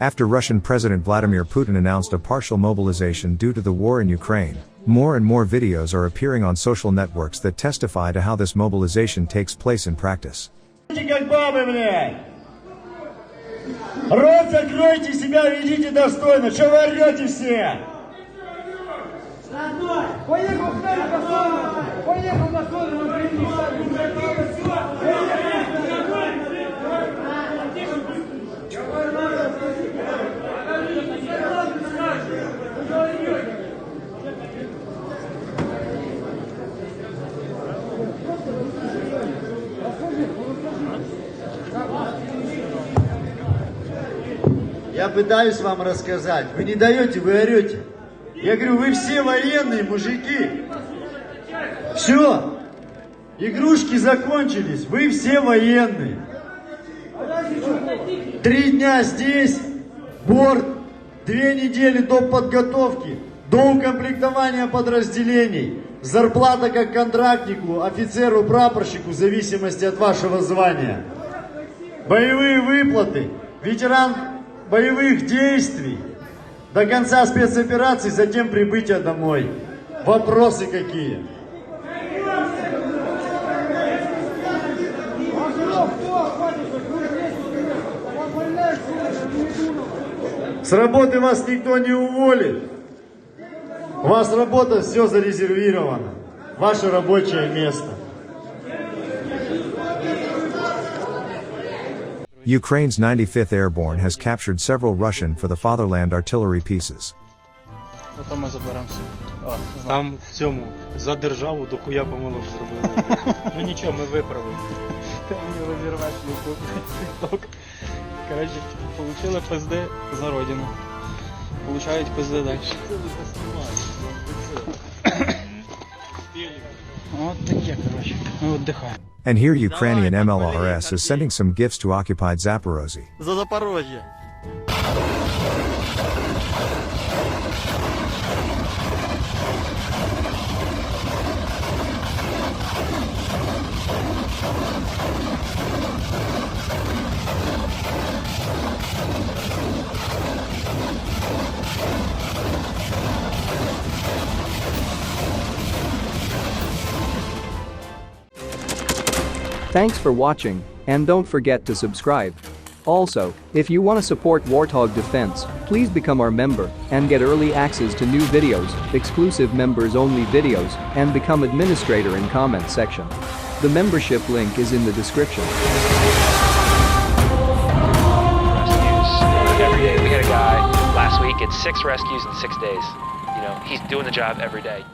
After Russian President Vladimir Putin announced a partial mobilization due to the war in Ukraine, more and more videos are appearing on social networks that testify to how this mobilization takes place in practice. Как бабы, блядь! Рот закройте, себя ведите достойно! Чего вы орете все? Поехал на сторону, Я пытаюсь вам рассказать. Вы не даете, вы орете. Я говорю, вы все военные мужики. Все. Игрушки закончились. Вы все военные. 3 дня здесь. Борт. 2 недели до подготовки. До укомплектования подразделений. Зарплата как контрактнику, офицеру, прапорщику, в зависимости от вашего звания. Боевые выплаты. Ветеран боевых действий до конца спецоперации, затем прибытие домой. Вопросы какие? С работы вас никто не уволит. У вас работа, все зарезервировано. Ваше рабочее место. Ukraine's 95th Airborne has captured several Russian for the fatherland artillery pieces. Потім ми заберемося. Там в цьому за державу до хуя помилок зробили. Ну нічого, ми виправимо. Ти мені розірвеш YouTube. Коротше, получили пизди за родину. Получають пизди далі. От таке, коротше. Ми віддихаємо. And here Ukrainian MLRS is sending some gifts to occupied Zaporozhye. За Запорожье. Thanks for watching, and don't forget to subscribe. Also, if you want to support Warthog Defense, please become our member and get early access to new videos, exclusive members-only videos, and become administrator in comment section. The membership link is in the description. Rescues every day. We had a guy last week at 6 rescues in 6 days. You know, he's doing the job every day.